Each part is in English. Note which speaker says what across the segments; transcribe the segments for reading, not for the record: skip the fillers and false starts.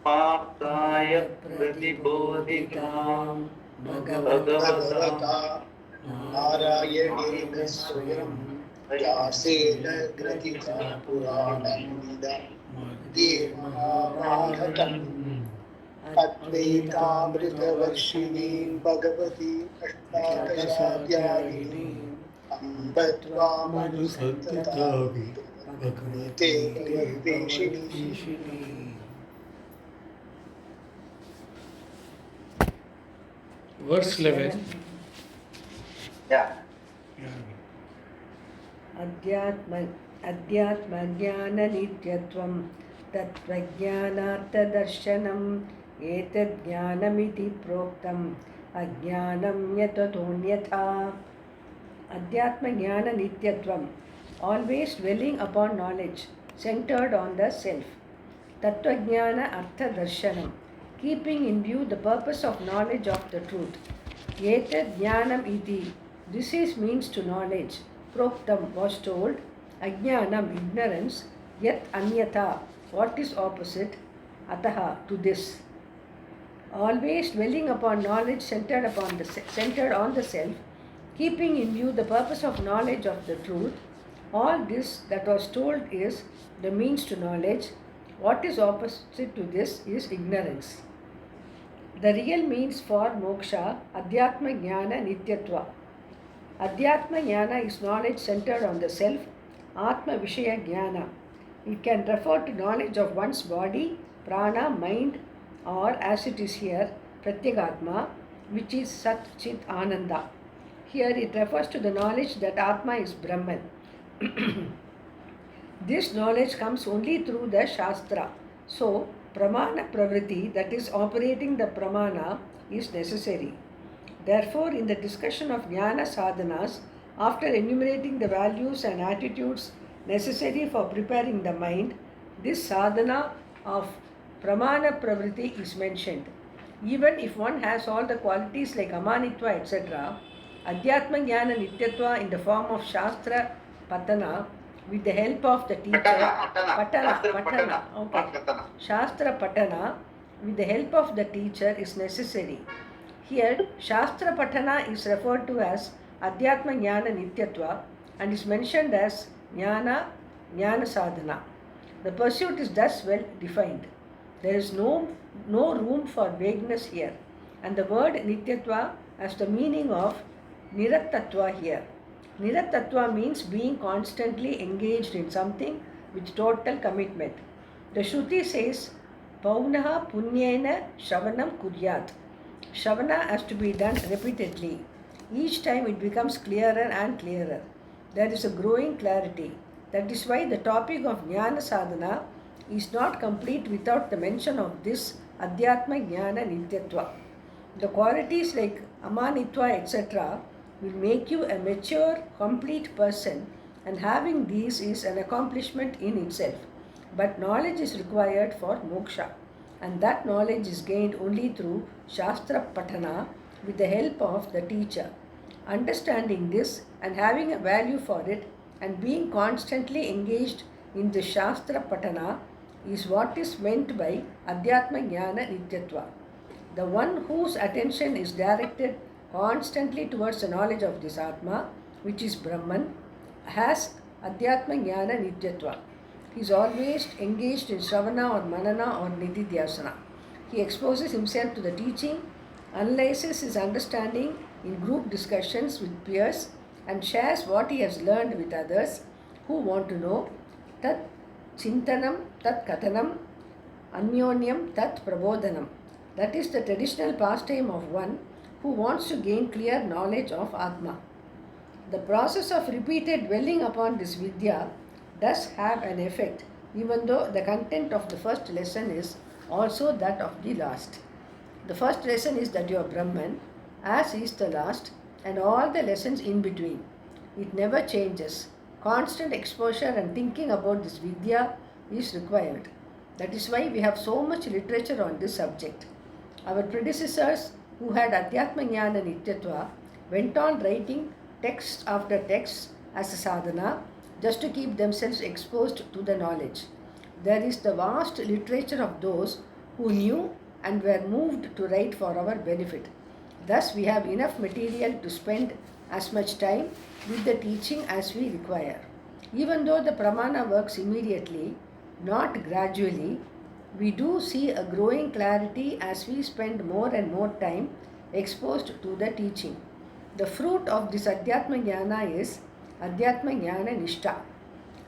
Speaker 1: पार्थाय प्रतिबोधितां भगवता
Speaker 2: नारायणेन स्वयं व्यासेन ग्रथिता पुराणमिदं मध्ये महाभारतम् अद्वैतामृतवर्षिणीं भगवतीम् अष्टादशाध्यायिनीम् अम्ब त्वामनुसन्ततामि भगवते भगवद्वेषिणी.
Speaker 3: Verse 11.
Speaker 1: Yeah.
Speaker 4: अध्यात्मज्ञाननित्यत्वं तत्त्वज्ञानार्थदर्शनम् एतज्ज्ञानमिति प्रोक्तम् अज्ञानं यततोऽन्यथा. Adhyatma-jnana-nityatvam, always dwelling upon knowledge, centered on the self. Tattva-jnana-artha-darshanam, keeping in view the purpose of knowledge of the truth. Etad-jnanam-iti, this is means to knowledge. Proktam was told, Ajnanam, ignorance, yat anyatha, what is opposite, ataha, to this. Always dwelling upon knowledge centered on the self, keeping in view the purpose of knowledge of the truth. All this that was told is the means to knowledge. What is opposite to this is ignorance. The real means for moksha, Adhyatma Jnana Nityatva. Adhyatma Jnana is knowledge centered on the self, Atma Vishaya Jnana. It can refer to knowledge of one's body, prana, mind, or as it is here, Pratyagatma, which is Sat Chit Ananda. Here it refers to the knowledge that Atma is Brahman. This knowledge comes only through the Shastra. So, Pramana Pravritti, that is operating the Pramana, is necessary. Therefore, in the discussion of Jnana Sadhanas, after enumerating the values and attitudes necessary for preparing the mind, this sadhana of Pramana Pravritti is mentioned. Even if one has all the qualities like Amanitva, etc., Adhyatma Jnana Nityatva in the form of Shastra Patana with the help of the teacher. Patana. Okay. Shastra Patana with the help of the teacher is necessary. Here, Shastra Patana is referred to as Adhyatma Jnana Nityatva and is mentioned as Jnana Sadhana. The pursuit is thus well defined. There is no room for vagueness here, and the word Nityatva has the meaning of Niratatva here. Niratatva means being constantly engaged in something with total commitment. The Shruti says, Paunaha punyena shravanam kuryat. Shravana has to be done repeatedly. Each time it becomes clearer and clearer. There is a growing clarity. That is why the topic of Jnana Sadhana is not complete without the mention of this Adhyatma Jnana Nityatva. The qualities like Amanitva, etc., will make you a mature, complete person, and having these is an accomplishment in itself. But knowledge is required for moksha, and that knowledge is gained only through Shastra Patana with the help of the teacher. Understanding this and having a value for it and being constantly engaged in the Shastra Patana is what is meant by Adhyatma Jnana Nityatva. The one whose attention is directed constantly towards the knowledge of this Atma, which is Brahman, has Adhyatma Jnana Nityatva. He is always engaged in Shravana or Manana or Nididhyasana. He exposes himself to the teaching, analyzes his understanding in group discussions with peers, and shares what he has learned with others who want to know. Tat Chintanam, Tat Kathanam, Anyonyam, Tat Prabodhanam. That is the traditional pastime of one who wants to gain clear knowledge of Atma. The process of repeated dwelling upon this Vidya does have an effect, even though the content of the first lesson is also that of the last. The first lesson is that you are Brahman, as is the last, and all the lessons in between. It never changes. Constant exposure and thinking about this Vidya is required. That is why we have so much literature on this subject. Our predecessors who had Adhyatma Jnana Nityatva went on writing text after text as a sadhana just to keep themselves exposed to the knowledge. There is the vast literature of those who knew and were moved to write for our benefit. Thus, we have enough material to spend as much time with the teaching as we require. Even though the pramana works immediately, not gradually, we do see a growing clarity as we spend more and more time exposed to the teaching. The fruit of this Adhyatma Jnana is Adhyatma Jnana Nishta.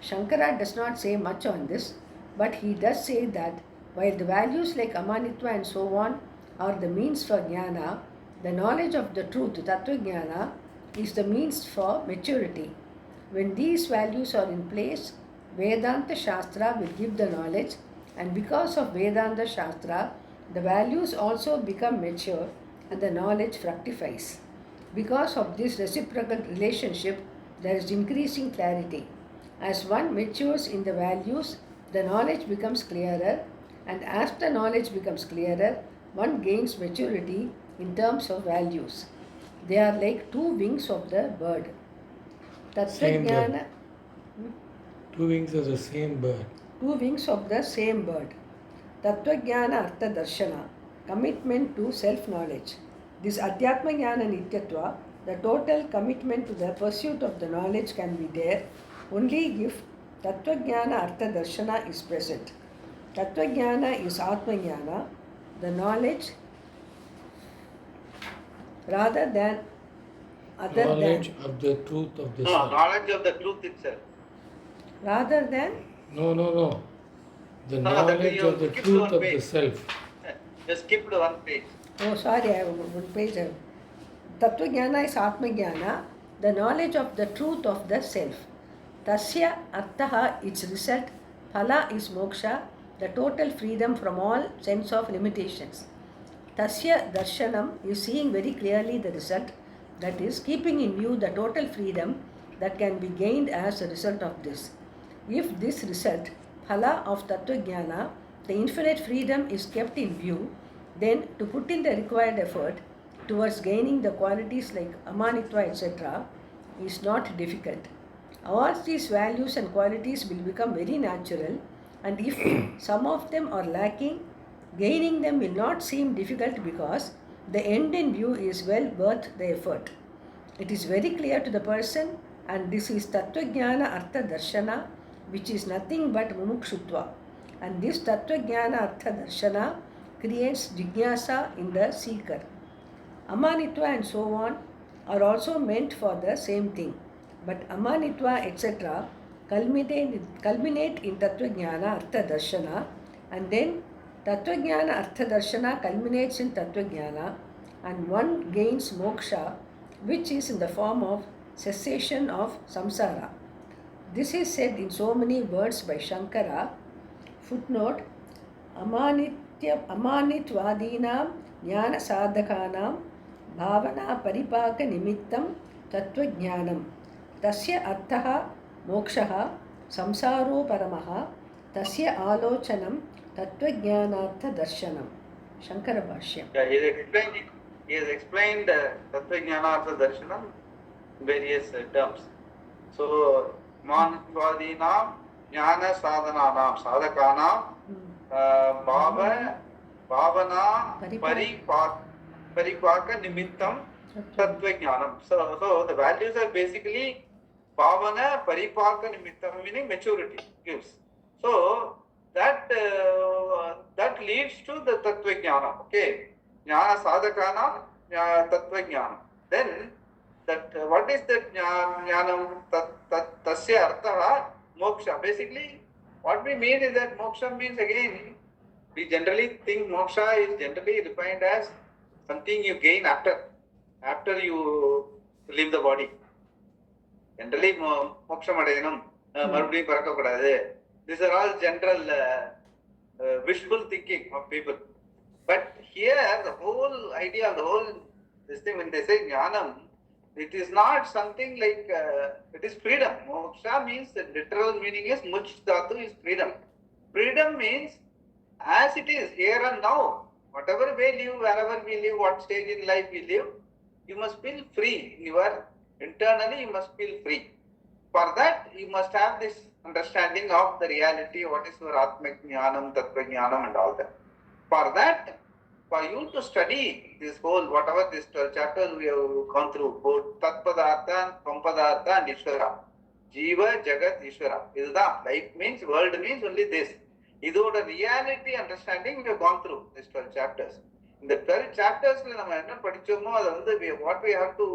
Speaker 4: Shankara does not say much on this, but he does say that while the values like Amanitva and so on are the means for Jnana, the knowledge of the truth, Tattva Jnana, is the means for maturity. When these values are in place, Vedanta Shastra will give the knowledge, and because of Vedanta Shastra, the values also become mature and the knowledge fructifies. Because of this reciprocal relationship, there is increasing clarity. As one matures in the values, the knowledge becomes clearer, and as the knowledge becomes clearer, one gains maturity in terms of values. They are like two wings of the bird.
Speaker 3: Same bird.
Speaker 4: Tattvajnana,
Speaker 3: Two wings of the same bird.
Speaker 4: two wings of the same bird. Tattvajnana Artha Darshana, commitment to self-knowledge. This Adhyatma Jnana Nityatva, the total commitment to the pursuit of the knowledge can be there only if Tattvajnana Artha Darshana is present. Tattvajnana is Atma Jnana, the knowledge rather than other
Speaker 3: Knowledge
Speaker 4: than.
Speaker 3: of the truth of the
Speaker 1: No,
Speaker 3: self.
Speaker 1: knowledge of the truth itself.
Speaker 4: Rather than.
Speaker 3: No. The
Speaker 1: No, that
Speaker 3: knowledge
Speaker 1: you
Speaker 3: of the
Speaker 1: skipped
Speaker 3: truth
Speaker 1: one
Speaker 3: of the
Speaker 1: page.
Speaker 3: self.
Speaker 1: You skipped one page.
Speaker 4: Oh, sorry, I have one page. Tattva Jnana is Atma Jnana, the knowledge of the truth of the self. Tasya Arthaha, its result. Phala is moksha, the total freedom from all sense of limitations. Tasya Darshanam is seeing very clearly the result, that is, keeping in view the total freedom that can be gained as a result of this. If this result, Phala of Tattva Jnana, the infinite freedom is kept in view, then to put in the required effort towards gaining the qualities like Amanitva, etc., is not difficult. All these values and qualities will become very natural, and if some of them are lacking, gaining them will not seem difficult because the end in view is well worth the effort. It is very clear to the person, and this is Tattva Jnana Artha Darshana, which is nothing but Mumukshutva. And this Tattva Jnana Artha Darshana creates jignasa in the seeker. Amanitva and so on are also meant for the same thing, but Amanitva, etc., culminate in Tattva Jnana Artha Darshana, and then Tattva Jnana Artha Darshana culminates in Tattva Jnana, and one gains moksha, which is in the form of cessation of samsara. This is said in so many words by Shankara. Footnote: Amanitvadinam jnana sadhakanam bhavana paripaka nimittam tattva jnanam tasya arthaha mokshaha samsaro paramaha tasya alochanam tattva jnanartha darshanam. Shankara Bhashyam.
Speaker 1: Yeah, he has explained Tattva Jnana Artha Darshanam in various terms. So, Mantvadinam Jnana Sadhananam Sadhakanam Bhavana Paripaka Nimittam Tattva Jnanam. So the values are basically Bhavana Paripaka Nimittam, meaning maturity gives. So that leads to the Tattva Jnana. Okay, Jnana Sadhakana Tattva Jnana. Then that what is that Jnanam Tasya Artha Moksha? Basically, what we mean is that moksha means, again, we generally think moksha is generally defined as something you gain after you leave the body. Generally, moksha madayanam, marubadiyum parakakudadu. These are all general wishful thinking of people. But here, the whole idea, this thing, when they say jnanam, it is not something like, it is freedom. Moksha means, the literal meaning is much dhatu is freedom. Freedom means as it is, here and now. Whatever way we live, wherever we live, what stage in life we live, you must feel free. Internally, you must feel free. For that, you must have this understanding of the reality, what is your Atmak Jnanam, Tattva Jnanam and all that. For that, for you to study this whole, whatever this 12 chapters we have gone through, both Tatpadartha, Pampadartha and Ishvara. Jiva, Jagat, Ishvara. Life means, world means only this. இதோட reality understanding we have gone through these 12 chapters. In the 12 chapters, what we have to,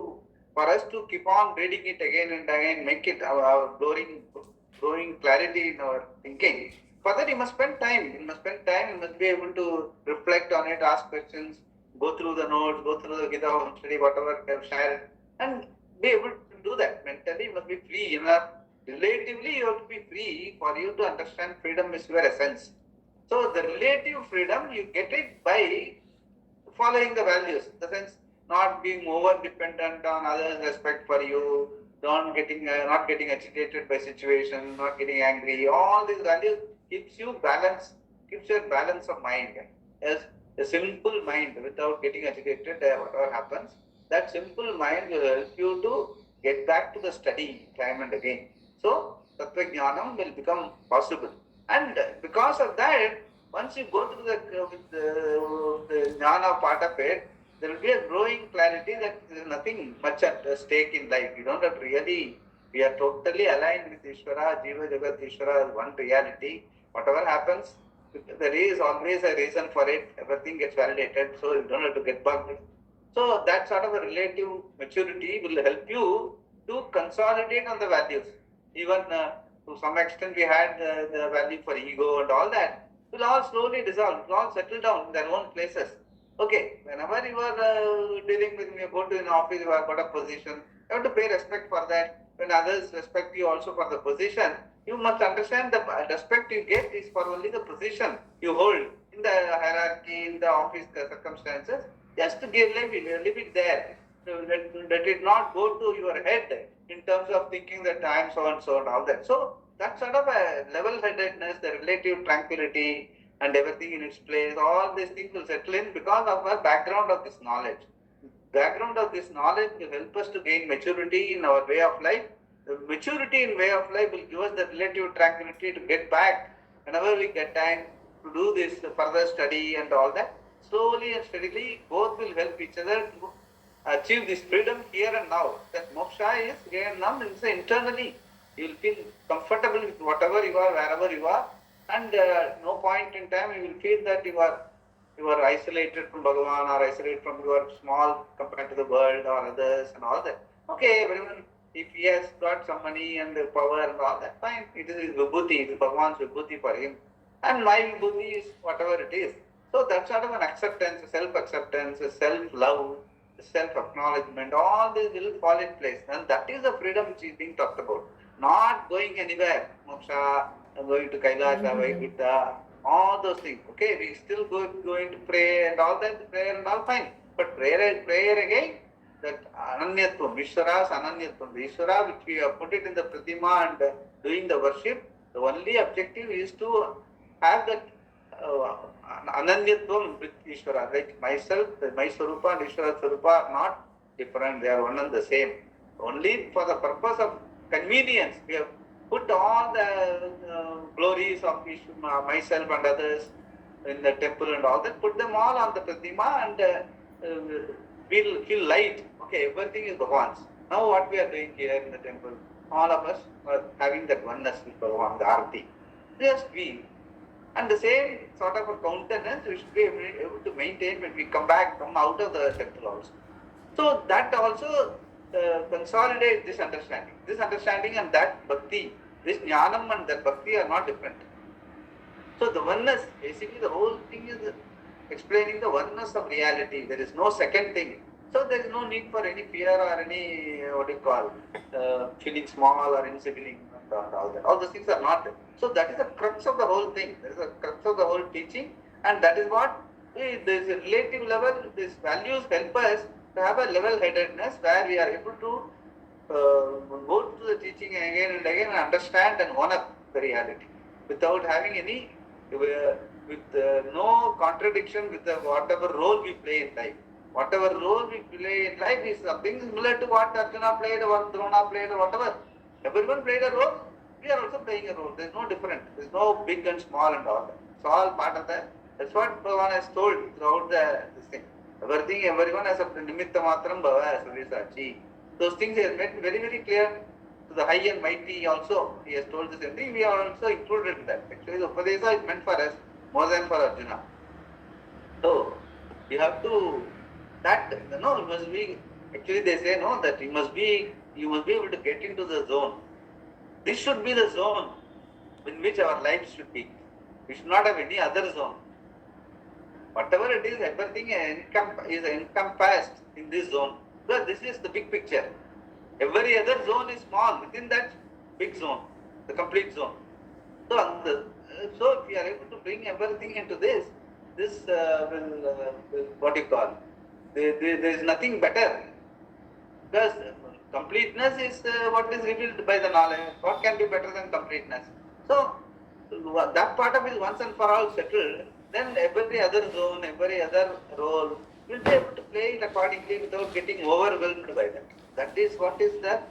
Speaker 1: for us to keep on reading it again and again, make it our growing clarity in our thinking. For that, you must spend time. You must be able to reflect on it, ask questions, go through the notes, go through the Gita study, whatever you have shared, and be able to do that. Mentally, you must be free enough. Relatively, you have to be free for you to understand freedom is your essence. So, the relative freedom, you get it by following the values. In the sense, not being over dependent on others' respect for you, not getting agitated by situation, not getting angry. All these values keeps your balance of mind. Yes, a simple mind without getting agitated, whatever happens, that simple mind will help you to get back to the study time and again. So, Tattva Jnanam will become possible. And because of that, once you go through the Jnana part of it, there will be a growing clarity that there is nothing much at stake in life. You don't have to really, we are totally aligned with Ishvara, Jiva, Jagat, Ishvara as one reality. Whatever happens, there is always a reason for it. Everything gets validated, so you don't have to get bugged. So that sort of a relative maturity will help you to consolidate on the values. Even to some extent we had the value for ego and all that. It will all slowly dissolve, it will all settle down in their own places. Okay, whenever you are dealing with, you go to an office, you have got a position, you have to pay respect for that. When others respect you also for the position, you must understand the respect you get is for only the position you hold in the hierarchy, in the office circumstances. Just to leave it there. Let it not go to your head in terms of thinking that I am so and so and all that. So that sort of a level-headedness, the relative tranquility and everything in its place, all these things will settle in because of our background of this knowledge. Background of this knowledge will help us to gain maturity in our way of life. The maturity in way of life will give us the relative tranquility to get back whenever we get time to do this further study and all that. Slowly and steadily, both will help each other to achieve this freedom here and now. That moksha is here and now, it's internally. You will feel comfortable with whatever you are, wherever you are, and no point in time you will feel that you are isolated from Bhagavan or isolated from your small compared to the world or others and all that. Okay, everyone, if he has got some money and power and all that, fine. It is his vibhuti, it is Bhagavan's vibhuti for him. And my vibhuti is whatever it is. So that sort of an acceptance, self-acceptance, self-love, self-acknowledgement, all this will fall in place. And that is the freedom which is being talked about. Not going anywhere, moksha, going to Kailasha, Vaikuntha, all those things. Okay, we still going to pray and all that, prayer and all fine. But prayer again, that Ananyatvam, Vishwara's Ananyatvam, the Ishvara which we have put it in the Pratima and doing the worship, the only objective is to have that Ananyatvam with Ishvara, like myself, my Swarupa and Ishvara Swarupa are not different, they are one and the same. Only for the purpose of convenience, we have put all the glories of myself and others in the temple and all that, put them all on the Pratima and we'll feel light. Okay, everything is Bhagavan's. Now what we are doing here in the temple, all of us are having that oneness with Bhagavan, the Arati. Just be. And the same sort of a countenance we should be able to maintain when we come out of the temple also. So that also consolidates this understanding and that bhakti, this jnanam and that bhakti are not different. So the oneness, basically the whole thing is explaining the oneness of reality. There is no second thing. So there is no need for any fear or any, feeling small or insignificant and all that. All those things are not there. So that is the crux of the whole thing. That is the crux of the whole teaching, and that is what there is a relative level. These values help us to have a level-headedness where we are able to go to the teaching again and again and understand and own up the reality without having any, with no contradiction with whatever role we play in life. Whatever role we play in life is something similar to what Arjuna played or what Drona played or whatever. Everyone played a role. We are also playing a role. There is no difference. There is no big and small and all that. It's all part of the That's what Bhagavan has told throughout this thing. Everything, everyone has a nimitta matram bhava savisachi. Those things he has made very, very clear to the high and mighty also. He has told the same thing. We are also included in that. Actually, the Upadesa is meant for us more than for Arjuna. So, you have to, that, no, you must be, actually they say, no, that you must be able to get into the zone. This should be the zone in which our lives should be. We should not have any other zone. Whatever it is, everything is encompassed in this zone. Because this is the big picture. Every other zone is small within that big zone, the complete zone. So, if we are able to bring everything into this will what you call, there is nothing better. Because completeness is what is revealed by the knowledge. What can be better than completeness? So, that part of it once and for all settled, then every other zone, every other role will be able to play it accordingly without getting overwhelmed by that. That is what is the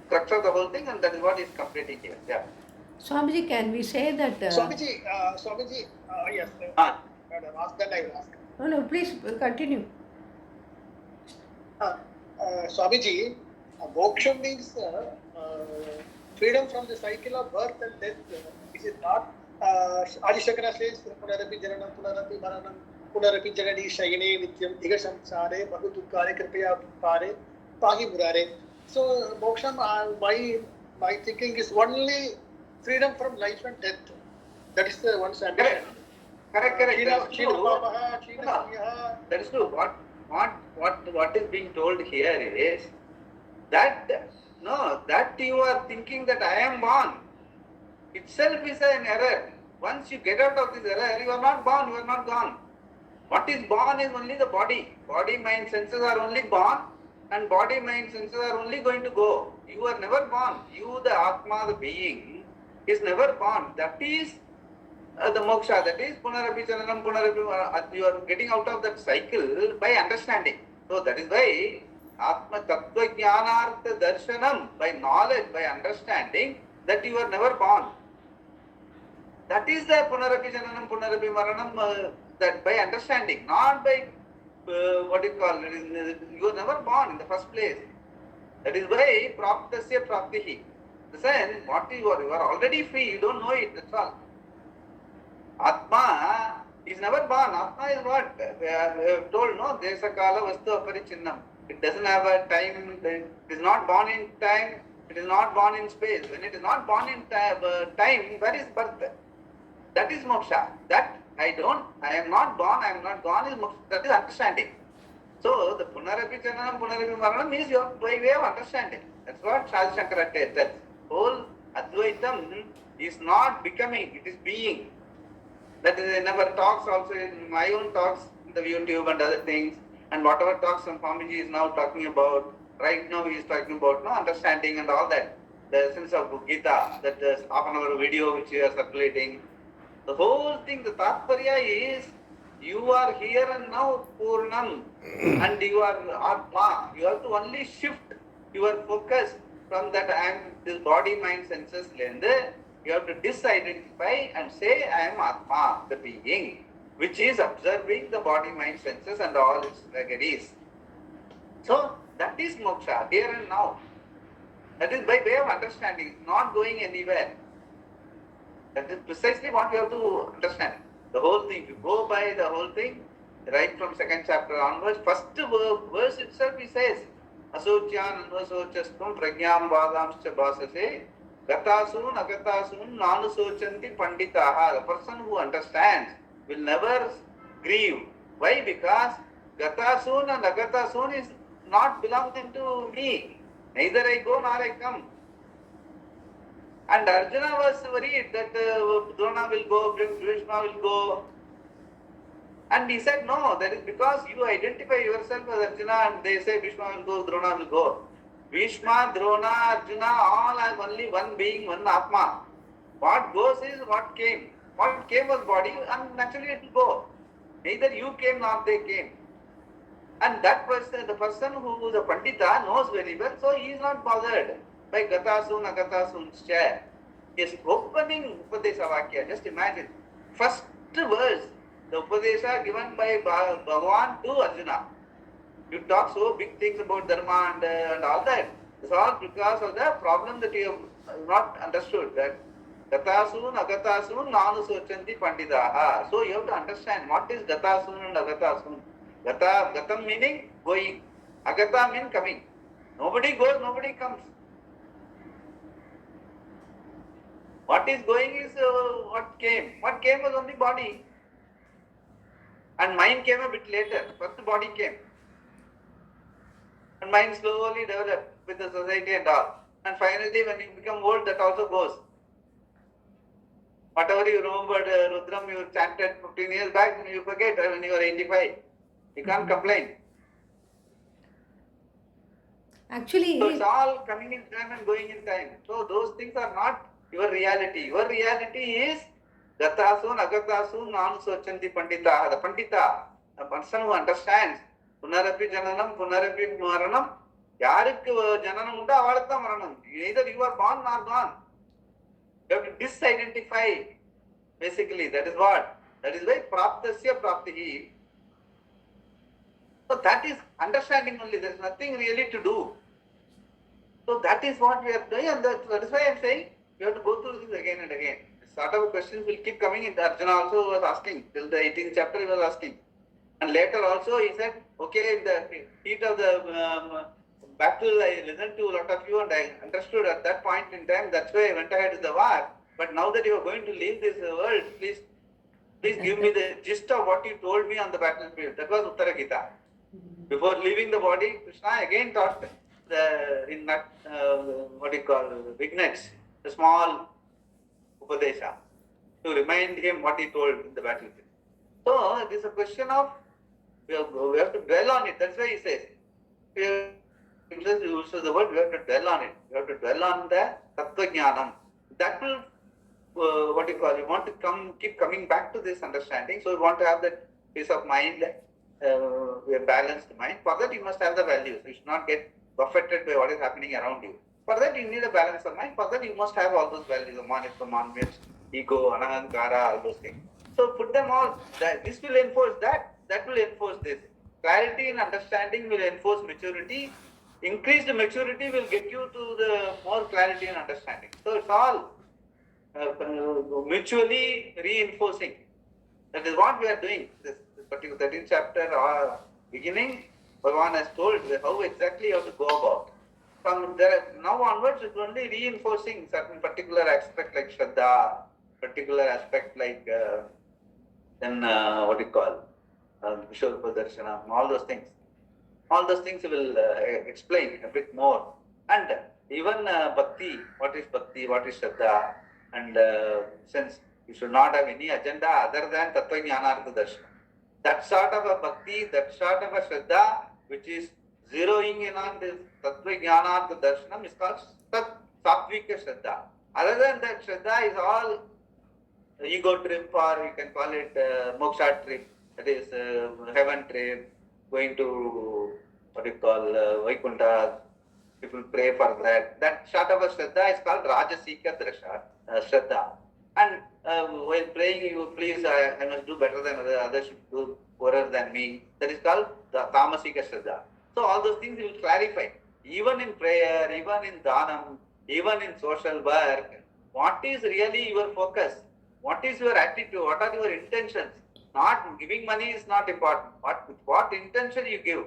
Speaker 1: crux of the whole thing, and that is what is completing here. Yeah.
Speaker 4: Swamiji, can we say that...
Speaker 2: Swamiji, yes. Ask that I will ask.
Speaker 4: No, please continue.
Speaker 2: Swamiji, moksha means freedom from the cycle of birth and death. Is it not? Adi Shankara says, Punarapi Jananam, Punarapi Maranam, Punarapi Janani Shayane Nityam, Diga Samsare, Bahu Dukkare, Kripaya Pare, Pahi Murare. So, moksha, my thinking is only freedom from life and death. That is the one's ambition.
Speaker 1: Correct. That is true. What is being told here is that you are thinking that I am born itself is an error. Once you get out of this error, you are not born, you are not gone. What is born is only the body. Body, mind, senses are only born, and body, mind, senses are only going to go. You are never born. You, the Atma, the being, is never born. That is the moksha, that is Punarapi Chananam, Punarapi, you are getting out of that cycle by understanding. So that is why Atma Tattva Jnanartha Darshanam, by knowledge, by understanding, that you are never born. That is the Punarapi Jananam, Punarapi Maranam, that by understanding, not by what you call it, you are never born in the first place. That is why Praptasya Praptihi. The sense, what you are already free, you don't know it, that's all. Atma is never born. Atma is what? We have told, no, Desa Kala Vastu Aparichinnam. It doesn't have a time, it is not born in time, it is not born in space. When it is not born in time, where is birth? That is moksha. That I am not born, I am not gone is moksha. That is understanding. So the Punarapi Jananam, Punarapi Maranam is your by way of understanding. That's what Adi Shankara tells. Whole Advaitam is not becoming, it is being. That is in our talks also, in my own talks, the YouTube and other things, and whatever talks Swamiji is now talking about, right now he is talking about understanding and all that. The essence of Gita, that half an hour video which you are circulating. The whole thing, the Tatparya is, you are here and now Purnam, and you are Atma. You have to only shift your focus from that I am this body, mind, senses lens. You have to disidentify and say I am Atma, the being, which is observing the body, mind, senses and all its vagaries. So that is moksha, here and now. That is by way of understanding, not going anywhere. That is precisely what you have to understand. The whole thing, if you go by the whole thing, right from second chapter onwards, first verse itself he says, Asocyan anvasochastam pragyam vadamscha bhasase gatasun agatasun nanusochanti panditaha. The person who understands will never grieve. Why? Because gatasun and agatasun is not belonging to me. Neither I go nor I come. And Arjuna was worried that Drona will go, Bhishma will go. And he said, no, that is because you identify yourself as Arjuna and they say Bhishma will go, Drona will go. Bhishma, Drona, Arjuna, all as only one being, one Atma. What goes is what came. What came was body and naturally it will go. Neither you came nor they came. And that person, the person who is a Pandita knows very well, so he is not bothered by Gatasun, Agatasun's chair. He is opening Upadesa Vakya. Just imagine. First verse, the Upadesha given by Bhagavan to Arjuna. You talk so big things about Dharma and all that. It's all because of the problem that you have not understood. That Gatasun, Agatasun, Nanu Sochanti Pandidaha. So you have to understand what is Gatasun and Agatasun. Gatam meaning going. Agata means coming. Nobody goes, nobody comes. What is going is what came. What came was only body. And mind came a bit later. First the body came. And mind slowly developed with the society and all. And finally when you become old, that also goes. Whatever you remembered, Rudram you chanted 15 years back, you forget when you are 85. You can't complain.
Speaker 4: Actually,
Speaker 1: So it's all coming in time and going in time. So those things are not your reality. Your reality is Gatasun, Agatasun, Nanu Sochanti Pandita. The Pandita, a person who understands Punarapi Jananam, Punarapi Maranam, Yarik Jananam Unda Avarta Maranam. Either you are born or gone. You have to disidentify. Basically, that is what. That is why Praptasya Praptihi. So that is understanding only. There is nothing really to do. So that is what we are doing, and that is why I am saying we have to go through this again and again. This sort of questions will keep coming in. Arjuna also was asking, till the 18th chapter he was asking. And later also he said, okay, in the heat of the battle, I listened to a lot of you and I understood at that point in time, that's why I went ahead with the war. But now that you are going to leave this world, please give me the gist of what you told me on the battlefield. That was Uttara Gita. Before leaving the body, Krishna again taught in that, vignettes, the small Upadesha, to remind him what he told in the battlefield. So it is a question of, we have to dwell on it. That's why he says, he uses the word, we have to dwell on it. We have to dwell on the Tattva Jnanam. That will, we want to keep coming back to this understanding. So we want to have that peace of mind, we have balanced mind. For that you must have the values. You should not get buffeted by what is happening around you. For that you need a balance of mind. For that you must have all those values, man, ego, anahankara, all those things. So put them all. This will enforce that. That will enforce this. Clarity and understanding will enforce maturity. Increased maturity will get you to the more clarity and understanding. So it's all mutually reinforcing. That is what we are doing. This particular 13th chapter beginning, Bhagavan has told how exactly you have to go about. From there, now onwards, it's only reinforcing certain particular aspect like Shraddha, particular aspect like Vishwarpa Darshanam, all those things. All those things will explain a bit more. And even Bhakti, what is Shraddha, and since you should not have any agenda other than Tattva Jnanartha Darshana. That sort of a Bhakti, that sort of a Shraddha, which is zeroing in on this Tattva Jnanartha Darshanam is called Sattvika Shraddha. Other than that, Shraddha is all ego trip, or you can call it moksha trip, that is heaven trip, going to Vaikuntha, people pray for that. That sort of a Shraddha is called Rajasika Shraddha. And while praying, you please, I must do better than others should do poorer than me. That is called the Tamasika Shraddha. So all those things you will clarify. Even in prayer, even in dhanam, even in social work, what is really your focus? What is your attitude? What are your intentions? Not giving money is not important. What intention you give?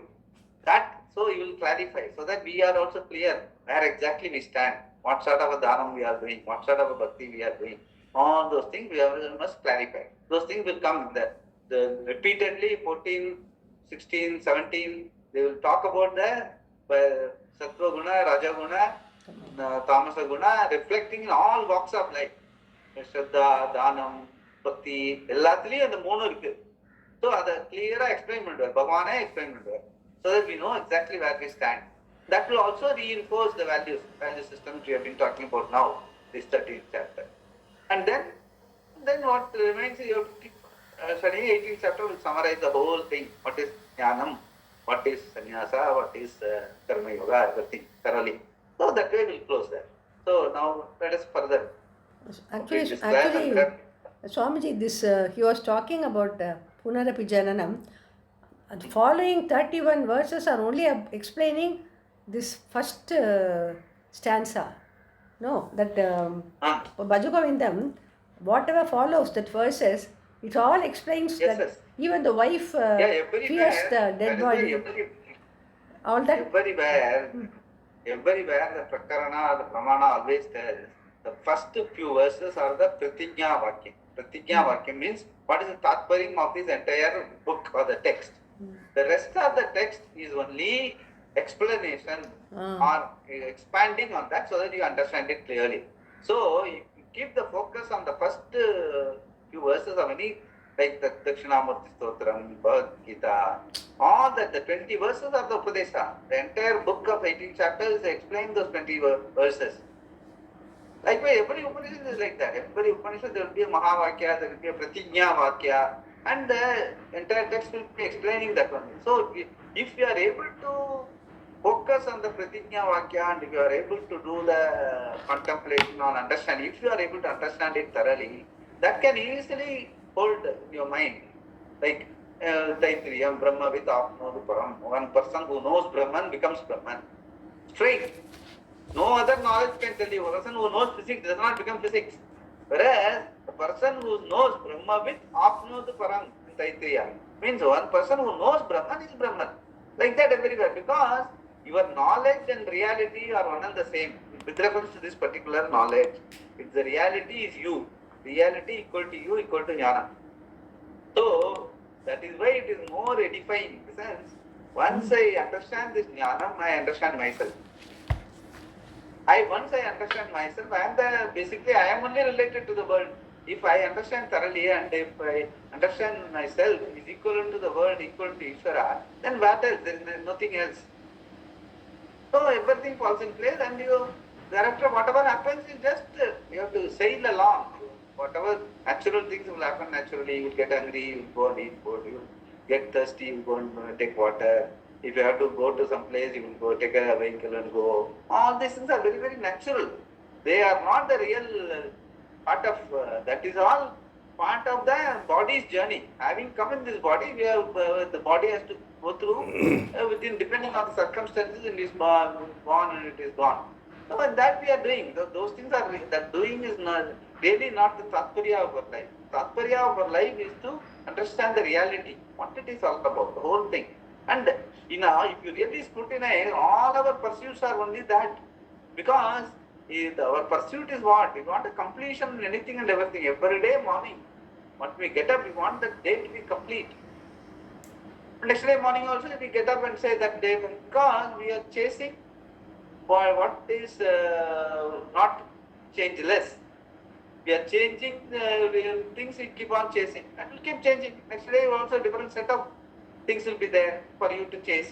Speaker 1: That, so you will clarify, so that we are also clear where exactly we stand, what sort of a dhanam we are doing, what sort of a bhakti we are doing. All those things we must clarify. Those things will come repeatedly, 14, 16, 17, they will talk about the Sattva Guna, Raja Guna, Tamasa Guna, reflecting in all walks of life. Shraddha, Dhanam, Bhakti, எல்லாத்துலயும் அந்த மூணு இருக்கு. So அதை clear-ஆ explain பண்ணுவார், பகவானே explain பண்ணுவார். So that we know exactly where we stand. That will also reinforce the value systems we have been talking about now, this 13th chapter. And then what remains is you have to keep studying 18th chapter will summarize the whole thing. What is jnanam, what is sannyasa, what is karma yoga, everything thoroughly. So that way we'll close that. So now let us further.
Speaker 4: Actually, Swamiji, this he was talking about Punarapi Jananam. The following 31 verses are only explaining this first stanza. No, that Bhajagovindam, whatever follows that verses, it all explains
Speaker 1: Yes,
Speaker 4: that
Speaker 1: yes.
Speaker 4: even the wife fears the dead body. All that.
Speaker 1: Everywhere the Prakarana, the Pramana always tells the first few verses are the Pratigya Vakyam. Pratigya Vakyam means what is the Tatparyam of this entire book or the text. The rest of the text is only explanation or expanding on that so that you understand it clearly. So if you keep the focus on the first few verses of any, like the Dakshinamurti Stotram, Bhagavad Gita, all that, the 20 verses of the Upadesha, the entire book of 18 chapters explain those 20 verses. Likewise, every Upanishad is like that. Every Upanishad there will be a Mahavakya, there will be a Pratigya Vakya, and the entire text will be explaining that one. So, if you are able to focus on the Pratigya Vakya and if you are able to do the contemplation on understanding, if you are able to understand it thoroughly, that can easily hold your mind. Like Taitriyam, Brahma with Apnodu Param. One person who knows Brahman becomes Brahman. Straight. No other knowledge can tell you. A person who knows physics does not become physics. Whereas a person who knows Brahma with Apnodu Param, Taitriya, means one person who knows Brahman is Brahman. Like that everywhere. Because your knowledge and reality are one and the same. With reference to this particular knowledge, if the reality is you, reality equal to you equal to jnana. So, that is why it is more edifying. In the sense, once I understand this jnana, I understand myself. Once I understand myself, basically I am only related to the world. If I understand thoroughly and if I understand myself is equivalent to the world, equal to Ishvara, then what else? There is nothing else. So everything falls in place and you, thereafter whatever happens is just, you have to sail along. Whatever natural things will happen naturally, you will get hungry, you will go and eat food, you will get thirsty, you will go and take water. If you have to go to some place, you will go take a vehicle and go. All these things are very, very natural. They are not the real part of, that is all part of the body's journey. Having come in this body, we have, the body has to go through, within, depending on the circumstances, it is born and it is gone. So that we are doing. Those things are, that doing is not, really not the Tatparya of our life. Tatparya of our life is to understand the reality, what it is all about, the whole thing. And if you really scrutinize, all our pursuits are only that. Because our pursuit is what? We want a completion in anything and everything. Every day morning, when we get up, we want that day to be complete. Next day morning also, we get up and say that day, because we are chasing for what is not changeless. We are changing things, we keep on chasing, and we'll keep changing. Next day also different set of things will be there for you to chase.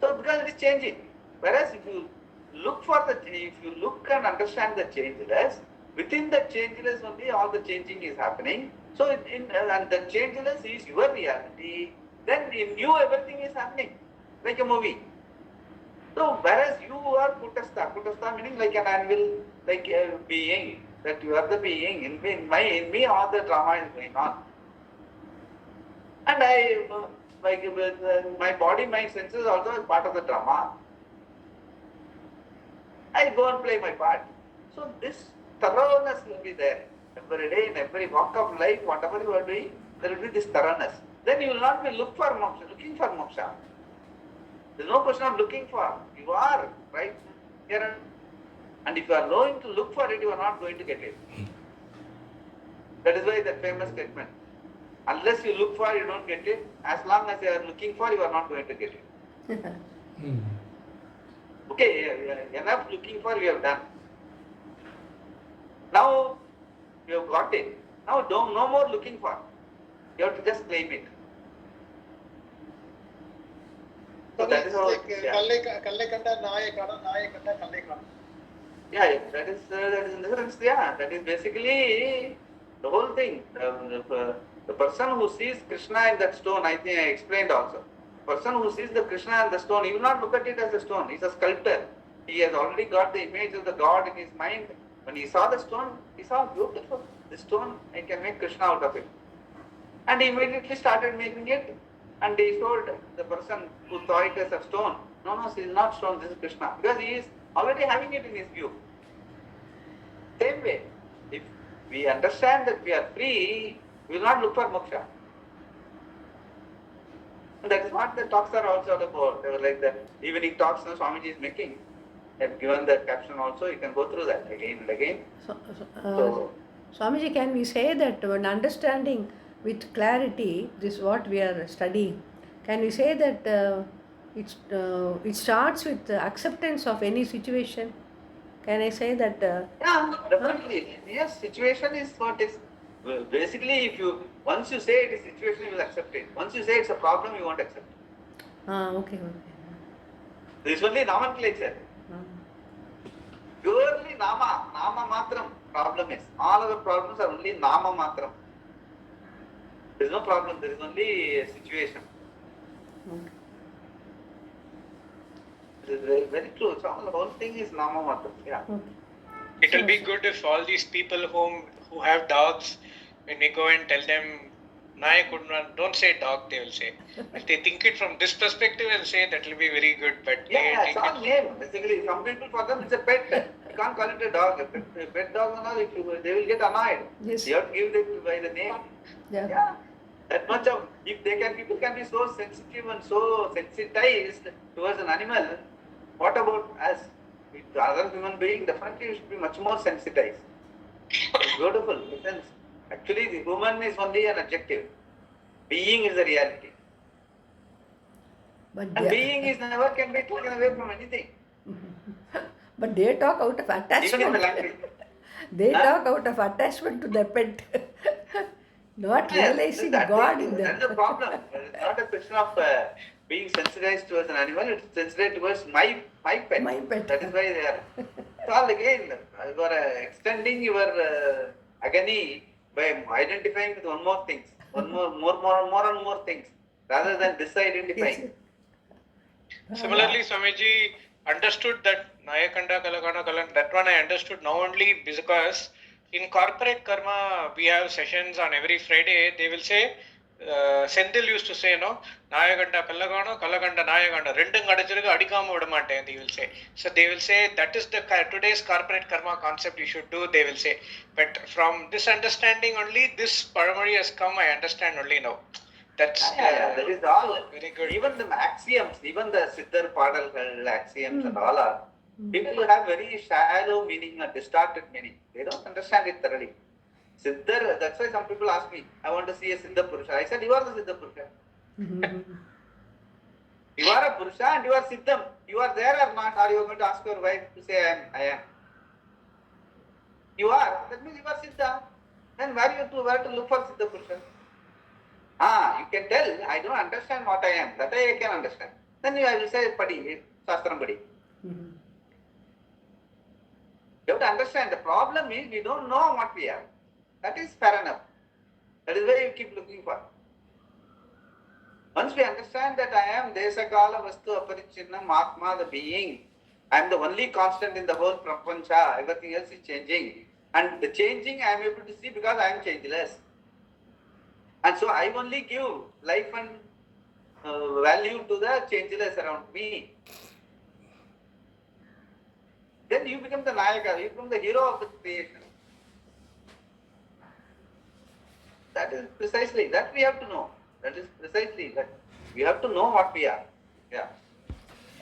Speaker 1: So because it is changing. Whereas if you look and understand the changeless, within the changeless only all the changing is happening. So and the changeless is your reality, then in you everything is happening, like a movie. So whereas you are Kutastha meaning like an anvil, like a being, that you are the being, in me all the drama is going on. And my body, my senses also is part of the drama. I go and play my part. So this thoroughness will be there. Every day, in every walk of life, whatever you are doing, there will be this thoroughness. Then you will not be looking for moksha. There is no question of looking for. You are right here. And if you are going to look for it, you are not going to get it. That is why that famous statement. Unless you look for, you don't get it. As long as you are looking for, you are not going to get it. Okay, enough looking for, we have done. Now, you have got it. Now, no more looking for. You have to just claim it. So that is how. Yeah, that is in the sense. Yeah, that is basically the whole thing. The person who sees Krishna in that stone, I think I explained also. The person who sees the Krishna in the stone, he will not look at it as a stone. He's a sculptor. He has already got the image of the God in his mind, When he saw the stone, he saw beautiful. This stone, I can make Krishna out of it. And he immediately started making it. And he told the person who thought it as a stone, no, this is not stone, this is Krishna. Because he is already having it in his view. Same way, if we understand that we are free, we will not look for moksha. And that is what the talks are also about. They were like the evening talks that Swamiji is making. I have given the caption also, you can go through that again and again. So,
Speaker 4: Swamiji, can we say that when understanding with clarity, this is what we are studying, can we say that it starts with acceptance of any situation? Can I say that?
Speaker 1: yeah, definitely. Yes, situation is what is. Basically, once you say it is situation, you will accept it. Once you say it's a problem, you won't accept it.
Speaker 4: Okay.
Speaker 1: This is only nomenclature. Purely nama matram problem is. All other problems are only nama matram. There is no problem, there is only a situation. It is very, very true. So the whole thing is nama matram. Yeah.
Speaker 5: It will be good if all these people who have dogs, when we go and tell them, don't say dog, they will say. If they think it from this perspective and say, that will be very good. But
Speaker 1: yeah, it's all name. Basically, some people for them it's a pet. You can't call it a dog. A pet dog and all, they will get annoyed.
Speaker 4: Yes.
Speaker 1: You have to give it by the name. Yeah. That much of, people can be so sensitive and so sensitized towards an animal. What about us? With other human being, definitely we should be much more sensitized. It's beautiful. Because actually, the human is only an adjective. Being is the reality. And being is never can be taken away from anything.
Speaker 4: But they talk out of attachment.
Speaker 1: Even in the language.
Speaker 4: They talk out of attachment to their pet. Not realizing God in them.
Speaker 1: That's the problem. It's not a question of being sensitized towards an animal, it's sensitized towards my pet.
Speaker 4: My pet.
Speaker 1: That is why they are. It's all again, you are extending your agony by identifying with one more things, more and more things, rather than disidentifying.
Speaker 5: Similarly, Swamiji understood that Nayakanda, Kalakana, Kalan, that one I understood now only because in corporate karma, we have sessions on every Friday. They will say, Sendil used to say, no, Nayaganda, Kalagana, Kalaganda, Nayaganda, Rendang Adachiraga, Adikama Udamate, they will say. So they will say, that is the today's corporate karma concept you should do, they will say. But from this understanding only, this Paramari has come, I understand only now. That's
Speaker 1: that is all.
Speaker 5: Very good.
Speaker 1: Even the axioms, even the Siddhar Padal axioms and all are, people have very shallow meaning or distorted meaning. They don't understand it thoroughly. Siddhar, that's why some people ask me, I want to see a Siddha Purusha. I said, you are the Siddha Purusha. You are a Purusha and you are Siddham. You are there or not, or you are going to ask your wife to say, I am. You are. That means you are Siddha. Then where to look for Siddha Purusha? You can tell, I don't understand what I am. That I can understand. Then I will say, Padi, Shastram Padi. You have to understand, the problem is we don't know what we are. That is fair enough. That is why you keep looking for. Once we understand that I am Desakala Vastu Aparichinnam Atma, the being, I am the only constant in the whole Prapancha, everything else is changing. And the changing I am able to see because I am changeless. And so I only give life and value to the changeless around me. Then you become the Nayaka, you become the hero of the creation. That is precisely, that we have to know. That is precisely that. We have to know what we are. Yeah.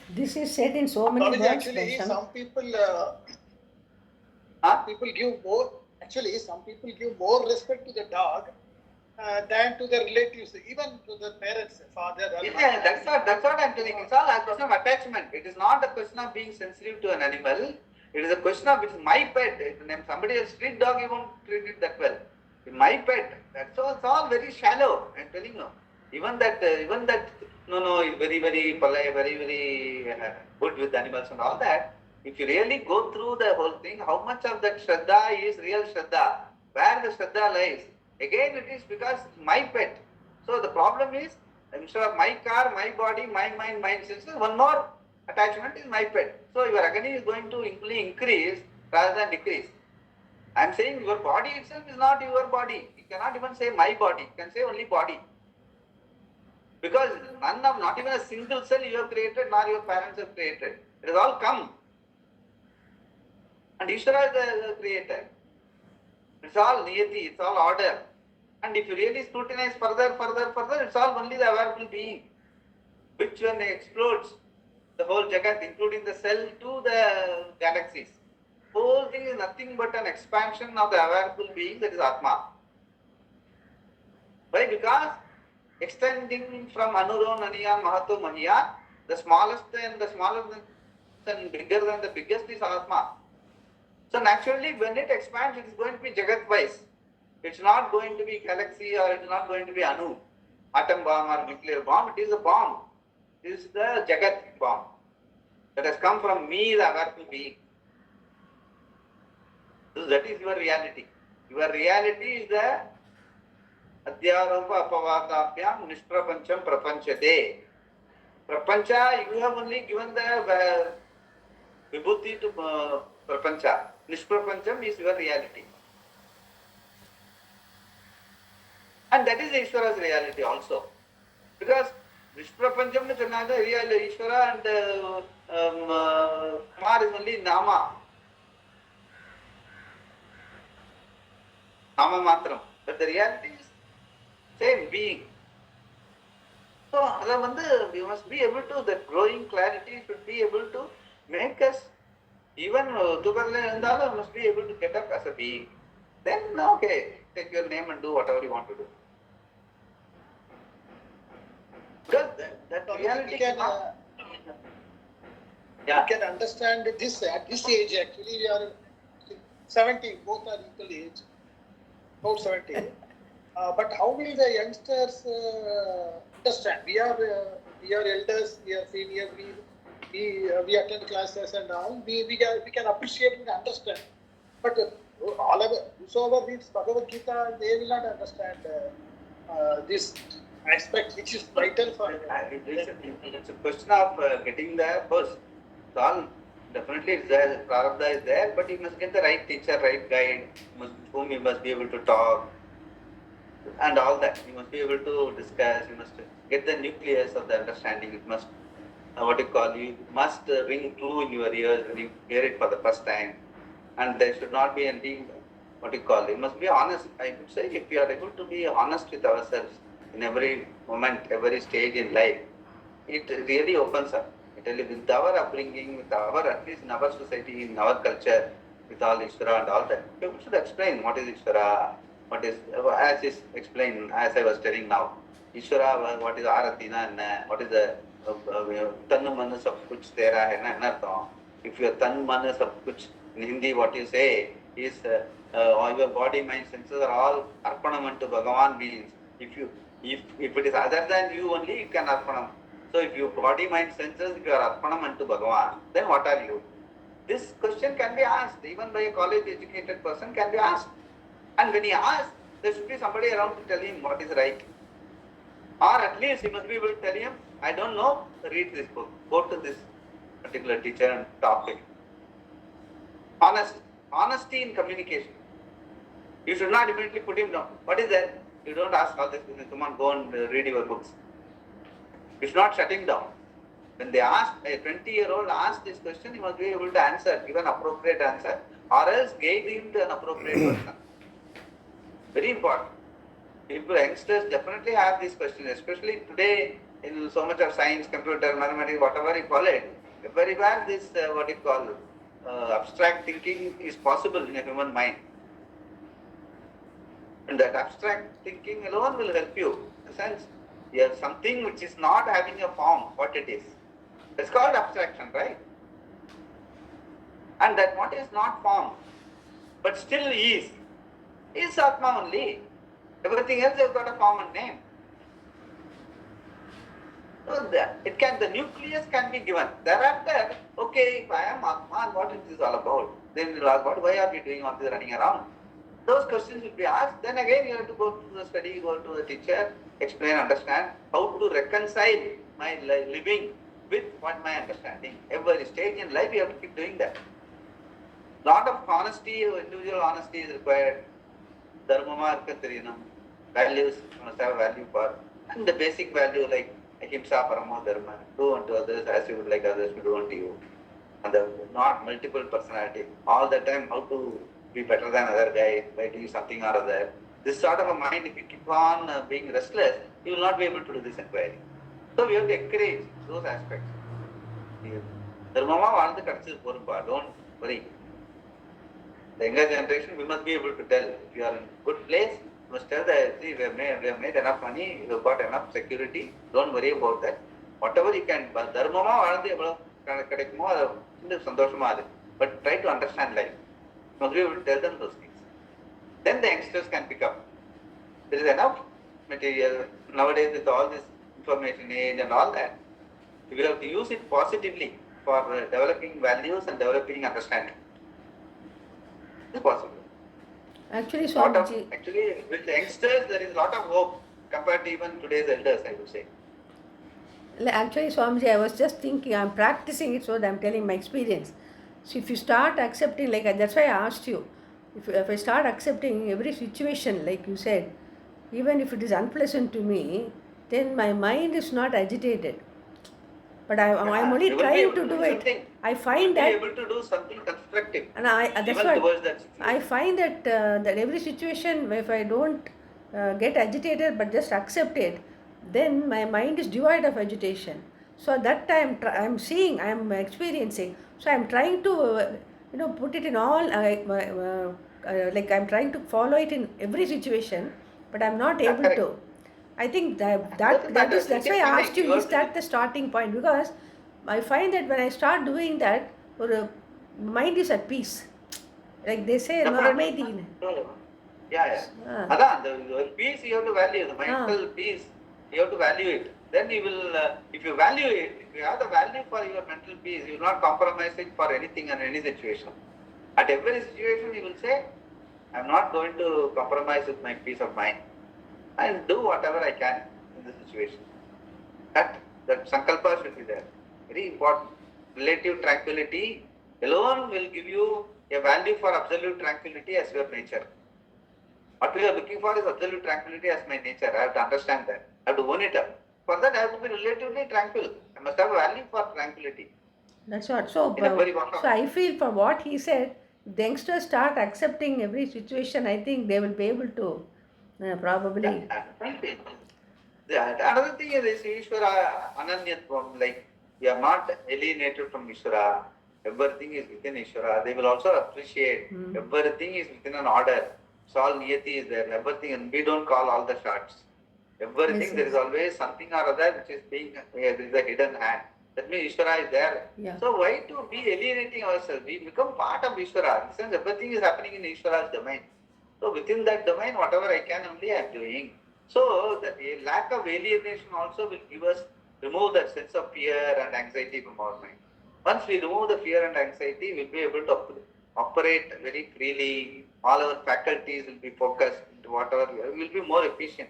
Speaker 4: This is said in so many words.
Speaker 2: Actually, some people give more. Actually, some people give more respect to the dog than to the relatives, even to the parents, father.
Speaker 1: Yeah, that's what I'm telling. It's all a question of attachment. It is not a question of being sensitive to an animal. It is a question of, it's my pet. If somebody else street dog, you won't treat it that well. It's my pet. That's all. It's all very shallow. I'm telling you. Even that, he's very, very polite, very, very good with animals and all that. If you really go through the whole thing, how much of that Shraddha is real Shraddha? Where the Shraddha lies? Again, it is because my pet. So the problem is, instead of my car, my body, my mind, my senses, one more attachment is my pet. So your agony is going to increase rather than decrease. I am saying your body itself is not your body. You cannot even say my body. You can say only body. Because not even a single cell you have created, nor your parents have created. It has all come. And Ishvara is the creator. It's all niyati, it's all order. And if you really scrutinize further, it's all only the available being, which when explodes the whole Jagat, including the cell to the galaxies. Whole thing is nothing but an expansion of the available being, that is Atma. Why? Because extending from Anuro, Naniyan, Mahato, Mahiyan, the smallest and the smaller than bigger than the biggest is Atma. So naturally, when it expands, it is going to be Jagat-wise. It's not going to be galaxy, or it's not going to be Anu, atom bomb or nuclear bomb. It is a bomb. It is the Jagat bomb that has come from me, the available being. So that is your reality. Your reality is the Adhyaropa Apavadabhyam Nishprapancham Prapanchate. Prapancha, you have only given the vibhuti to Prapancha. Nishprapancham is your reality. And that is Ishvara's reality also. Because Nishprapancham is another reality. Ishvara and Kumar is only Nama. Nama Matram. But the reality is same being. So, we must be able to, that growing clarity should be able to make us, even Tukarla must be able to get up as a being. Then, okay, take your name and do whatever you want to do. Because that reality
Speaker 2: we can understand this at this age. Actually, we are 70, both are equal age, about 70. But how will the youngsters understand? We are elders, we are seniors, we attend classes and all. We can appreciate and understand. But whosoever reads Bhagavad Gita, they will not understand this aspect, which is vital for them.
Speaker 1: It's a question of getting there first. So all definitely it's there, Prarabdha is there, but you must get the right teacher, right guide, whom you must be able to talk, and all that. You must be able to discuss, you must get the nucleus of the understanding. It must, you must ring true in your ears when you hear it for the first time. And there should not be anything, you must be honest. I would say, if we are able to be honest with ourselves in every moment, every stage in life, it really opens up. With our upbringing, with our, at least in our society, in our culture, with all Ishvara and all that, people should explain what is Ishvara, what is, as is explained, as I was telling now. Ishvara, what is Aratina, what is the Tannu Manas of Kuch Tera, and if your Tannu Manas of Kuch, in Hindi, what you say is all your body, mind, senses are all Arpanam to Bhagavan means. If it is other than you only, you can Arpanam. So if your body, mind, senses, if you are Arpanam unto Bhagavan, then what are you? This question can be asked, even by a college educated person can be asked. And when he asks, there should be somebody around to tell him what is right. Or at least he must be able to tell him, I don't know, read this book, go to this particular teacher and talk to him. Honesty in communication. You should not immediately put him down. What is that? You don't ask all this, come on, go and read your books. You should not shut him down. When they ask, a 20-year-old asked this question, he must be able to answer, give an appropriate answer, or else guide him to an appropriate person. Very important. People, youngsters definitely have these questions, especially today in so much of science, computer, mathematics, whatever you call it. Very well, this abstract thinking is possible in a human mind. And that abstract thinking alone will help you. In the sense, you have something which is not having a form, what it is. It's called abstraction, right? And that what is not form, but still is Atma only. Everything else has got a form and name. So the nucleus can be given. Thereafter, okay, if I am Atma, what is this all about? Then we will ask, why are we doing all this running around? Those questions will be asked. Then again, you have to go to the study, go to the teacher, explain, understand how to reconcile my living with what my understanding. Every stage in life, you have to keep doing that. Lot of honesty, individual honesty is required. Dharmama irukka theriyanum. Values, you must have value for. And the basic value like ahimsa paramo dharma. Do unto others as you would like others to do unto you. And the not multiple personality. All the time how to be better than other guy by doing something or other. This sort of a mind, if you keep on being restless, you will not be able to do this inquiry. So we have to encourage those aspects. Dharmama வாழ்ந்து கடைசியில் போரும்பா, don't worry. The younger generation, we must be able to tell. If you are in a good place, you must tell that, see, we have made enough money, you have got enough security, don't worry about that. Whatever you can, தர்மமா வாழ்ந்து எவ்வளவு கிடைக்குமோ அது இன்னும் சந்தோஷமா அது. But try to understand life. You must be able to tell them those things. Then the youngsters can pick up. There is enough material nowadays with all this information age and all that. We will have to use it positively for developing values and developing understanding. It's possible.
Speaker 4: Actually, Swamiji,
Speaker 1: Actually, with the youngsters, there is a lot of hope compared to even today's elders, I would say.
Speaker 4: Actually, Swamiji, I was just thinking, I'm practicing it, so I'm telling my experience. So if you start accepting, like that's why I asked you, if I start accepting every situation, like you said, even if it is unpleasant to me, then my mind is not agitated. But I'm only trying to do it. I find that
Speaker 1: be able to do something constructive.
Speaker 4: And that's
Speaker 1: even
Speaker 4: what
Speaker 1: towards that situation.
Speaker 4: I find that every situation, if I don't get agitated but just accept it, then my mind is devoid of agitation. So at that time I'm seeing, I'm experiencing. So I'm trying to put it in all like I'm trying to follow it in every situation, but I'm not able to. I think that's why I asked you, is that the starting point? Because I find that when I start doing that, mind is at peace. Like they say, அமைதி.
Speaker 1: Yeah. Adan, the peace you have to value, the mental peace, you have to value it. Then you will, if you value it, if you have the value for your mental peace, you will not compromise it for anything and any situation. At every situation you will say, I am not going to compromise with my peace of mind. I will do whatever I can in this situation. That sankalpa should be there. Very important. Relative tranquility alone will give you a value for absolute tranquility as your nature. What we are looking for is absolute tranquility as my nature. I have to understand that. I have to own it up. For that, I have to be relatively tranquil. I must have a value for tranquility.
Speaker 4: That's what. So I feel from what he said, if the youngsters start accepting every situation, I think they will be able to probably.
Speaker 1: Another thing is Ishvara Ananyatvam, like we are not alienated from Ishvara. Everything is within Ishvara. They will also appreciate everything is within an order. So all niyati is there. Everything, and we don't call all the shots. Everything, there is always something or other which is being, there is a hidden hand. That means Ishvara is there.
Speaker 4: Yeah.
Speaker 1: So why to be alienating ourselves? We become part of Ishvara. Since everything is happening in Ishvara's domain. So within that domain, whatever I can only I am doing. So the lack of alienation also will give us, remove that sense of fear and anxiety from our mind. Once we remove the fear and anxiety, we will be able to operate very freely. All our faculties will be focused into whatever we will be more efficient.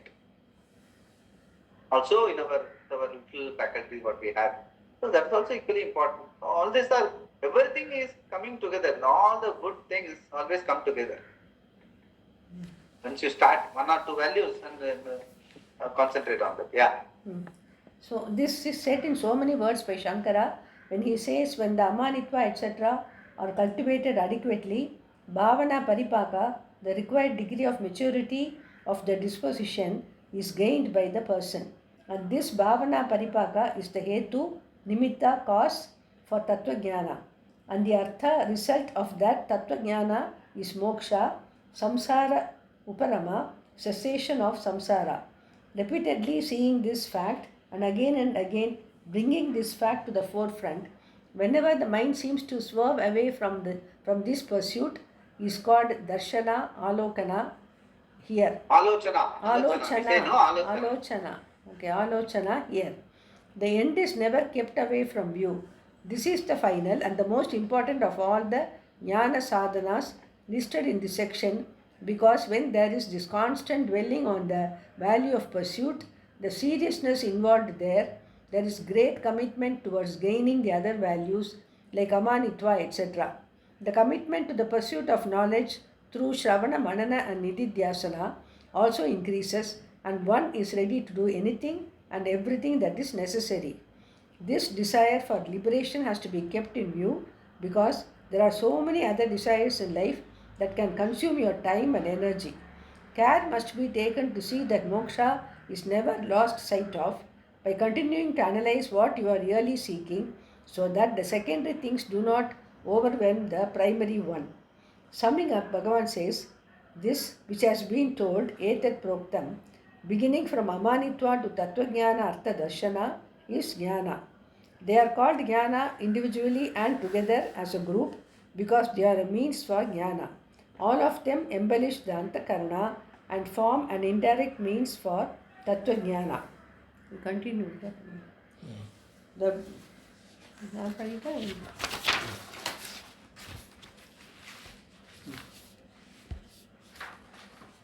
Speaker 1: Also in our little faculties what we have. So that's also equally important. All these are, everything is coming together. All the good things always come together. Once you start one or two values and concentrate on them. Yeah.
Speaker 4: So this is said in so many words by Shankara when he says, when the amanitva etc. are cultivated adequately, bhavana paripaka, the required degree of maturity of the disposition is gained by the person. And this bhavana paripaka is the hetu, nimitta, cause for tattva jnana. And the artha, result of that tattva jnana is moksha, samsara uparama, cessation of samsara. Repeatedly seeing this fact and again bringing this fact to the forefront, whenever the mind seems to swerve away from this pursuit, is called darshana, alokana here.
Speaker 1: Alochana.
Speaker 4: Okay, alochana here. The end is never kept away from view. This is the final and the most important of all the jnana sadhanas listed in this section, because when there is this constant dwelling on the value of pursuit, the seriousness involved there is great commitment towards gaining the other values like amanitva etc. The commitment to the pursuit of knowledge through Shravana, Manana and Nididhyasana also increases, and one is ready to do anything and everything that is necessary. This desire for liberation has to be kept in view because there are so many other desires in life that can consume your time and energy. Care must be taken to see that moksha is never lost sight of by continuing to analyze what you are really seeking so that the secondary things do not overwhelm the primary one. Summing up, Bhagavan says, this which has been told, etat proktam, beginning from amanitva to tattvajnana artha darshana, is jnana. They are called jnana individually and together as a group because they are a means for jnana. All of them embellish the antakarana and form an indirect means for tattva jnana. We continue with that. The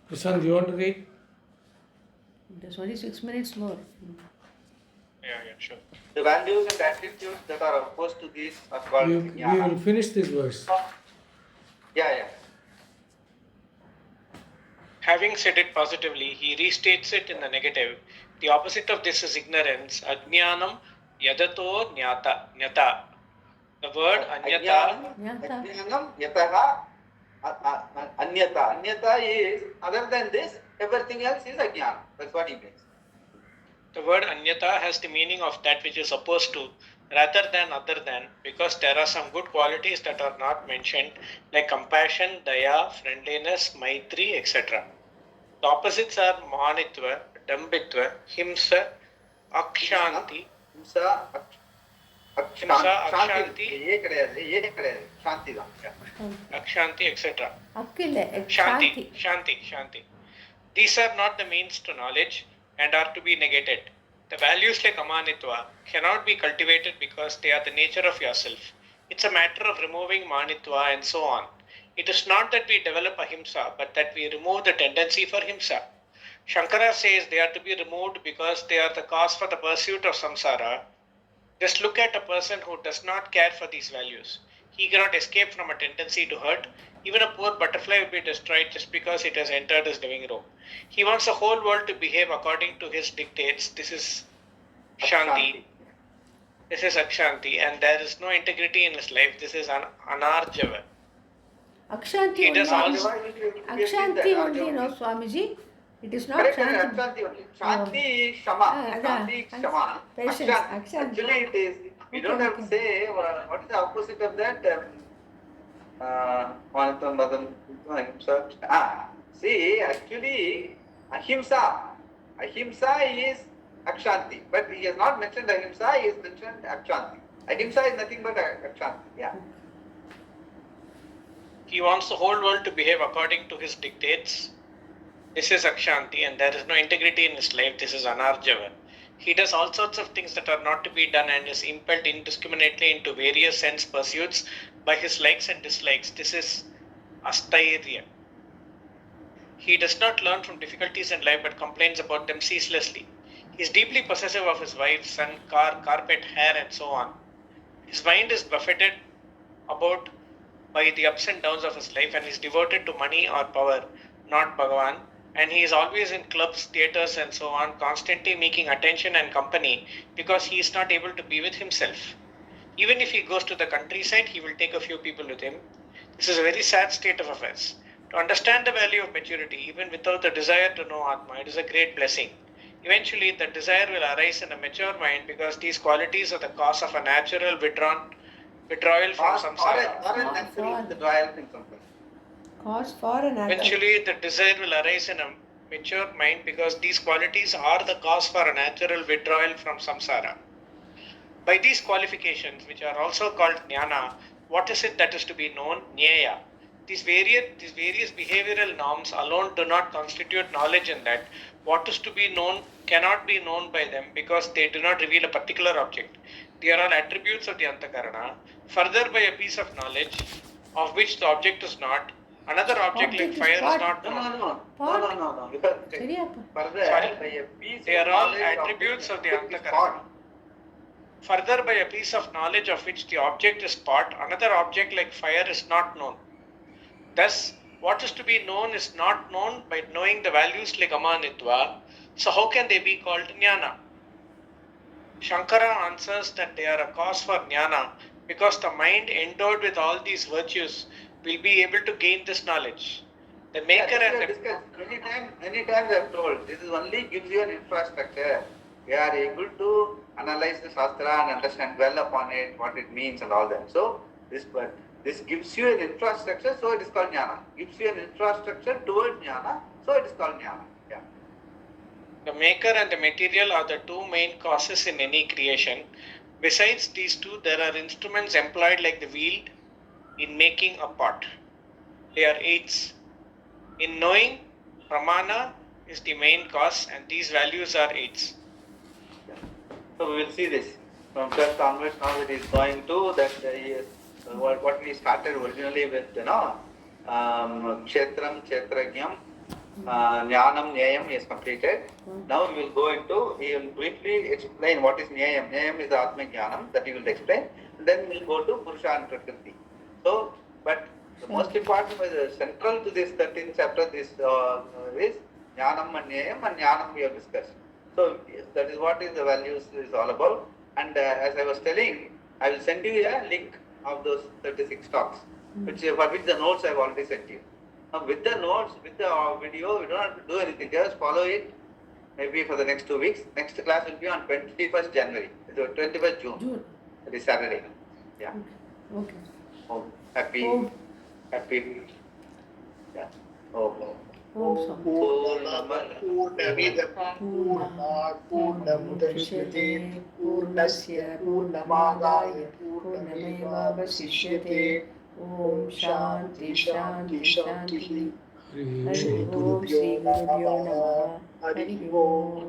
Speaker 3: Prashant, you want to read?
Speaker 4: there's only 6 minutes more.
Speaker 5: Yeah, sure.
Speaker 1: The values and attitudes that are opposed to these are called
Speaker 3: We
Speaker 1: jnana.
Speaker 3: will finish this verse.
Speaker 1: Yeah.
Speaker 5: Having said it positively, he restates it in the negative. The opposite of this is ignorance. Ajnanam yadato nyata. The word anyata.
Speaker 1: Ajnanam yataha anyata. Anyata is, other than this, everything else is ajnana. That's what he means.
Speaker 5: The word anyata has the meaning of that which is opposed to, rather than other than, because there are some good qualities that are not mentioned, like compassion, daya, friendliness, maitri, etc. The opposites are manitva, dambitva, himsa, akshanti.
Speaker 1: Himsa,
Speaker 5: akshanti.
Speaker 1: Shanti தான்.
Speaker 5: Akshanti, etc.
Speaker 4: Akkille,
Speaker 5: Shanti. These are not the means to knowledge and are to be negated. The values like amanitva cannot be cultivated because they are the nature of yourself. It's a matter of removing manitva and so on. It is not that we develop ahimsa, but that we remove the tendency for himsa. Shankara says they are to be removed because they are the cause for the pursuit of samsara. Just look at a person who does not care for these values. He cannot escape from a tendency to hurt. Even a poor butterfly will be destroyed just because it has entered his living room. He wants the whole world to behave according to his dictates. This is Shanti. This is Akshanti, and there is no integrity in his life. This is Anarjava.
Speaker 4: Akshanti
Speaker 5: He does also.
Speaker 4: Akshanti only, no, Swamiji. It is not
Speaker 1: Correct,
Speaker 4: Shanti.
Speaker 1: Akshanti only. Shanti, Shama. Shanti, Shama.
Speaker 4: Patience, Akshanti.
Speaker 1: Actually, it is. We don't have to say what is the opposite of that. See, actually, ahimsa. Ahimsa is akshanti, but he has not mentioned ahimsa. He has mentioned akshanti. Ahimsa is nothing but akshanti. Yeah.
Speaker 5: He wants the whole world to behave according to his dictates. This is Akshanti, and there is no integrity in his life. This is Anarjava. He does all sorts of things that are not to be done and is impelled indiscriminately into various sense pursuits by his likes and dislikes. This is Astairya. He does not learn from difficulties in life but complains about them ceaselessly. He is deeply possessive of his wife, son, car, carpet, hair, and so on. His mind is buffeted about by the ups and downs of his life and is devoted to money or power, not Bhagavan. And he is always in clubs, theatres, and so on, constantly making attention and company because he is not able to be with himself. Even if he goes to the countryside, he will take a few people with him. This is a very sad state of affairs. To understand the value of maturity, even without the desire to know Atma, it is a great blessing. Eventually, the desire will arise in a mature mind because these qualities are the cause of a natural withdrawal from samsara.
Speaker 1: Or a natural withdrawal from samsara.
Speaker 4: Cause for an act.
Speaker 5: Eventually, the desire will arise in a mature mind because these qualities are the cause for a natural withdrawal from samsara. By these qualifications, which are also called jnana, what is it that is to be known? Nyaya. These various behavioral norms alone do not constitute knowledge in that what is to be known cannot be known by them because they do not reveal a particular object. They are all attributes of the antakarana. Further, by a piece of knowledge of which the object is not, another object like fire is not known.
Speaker 1: No.
Speaker 4: Sorry.
Speaker 1: Further, by a piece
Speaker 5: They
Speaker 1: of
Speaker 5: are all
Speaker 1: knowledge of
Speaker 5: attributes of the
Speaker 1: object is
Speaker 5: antakarana.
Speaker 1: thought.
Speaker 5: Further, by a piece of knowledge of which the object is part, another object like fire is not known. Thus, what is to be known is not known by knowing the values like amanitva. So how can they be called jnana? Shankara answers that they are a cause for jnana because the mind endowed with all these virtues will be able to gain this knowledge. The maker and the
Speaker 1: Many times I have told, this is only gives you an infrastructure. You are able to analyze the Shastra and understand well upon it, what it means and all that. So, this gives you an infrastructure, so it is called jnana. Gives you an infrastructure towards jnana, so it is called jnana. Yeah.
Speaker 5: The maker and the material are the two main causes in any creation. Besides these two, there are instruments employed like the wheel in making a pot. They are aids. In knowing, pramana is the main cause and these values are aids.
Speaker 1: So we will see this. From 12th onwards, now it is going to that what we started originally with, Kshetram, Kshetrajnam, Jnanam, Nyayam is completed. Now we will go into, he will briefly explain what is Nyayam. Nyayam is the Atma Jnanam that he will explain. Then we will go to Purusha and Prakriti. So, but the most important, central to this 13th chapter, this is Jnanam and Jnanam we have discussed. So that is what is the values is all about. And as I was telling, I will send you a link of those 36 talks, which for which the notes I have already sent you. Now with the notes, with the video, we don't have to do anything. Just follow it. Maybe for the next 2 weeks. Next class will be on 21st January, 21st June. That is Saturday. Yeah.
Speaker 4: Okay.
Speaker 1: Oh, happy. Yeah. Oh.
Speaker 2: पूर्णमिदं पूर्णात् पूर्णमुदच्यते पूर्णस्य पूर्णमादाय पूर्णमेवावशिष्यते ॐ शान्ति शान्ति शान्तिः
Speaker 3: Hri
Speaker 4: Hari ओम श्री गुरुभ्यो नमः हरि ओम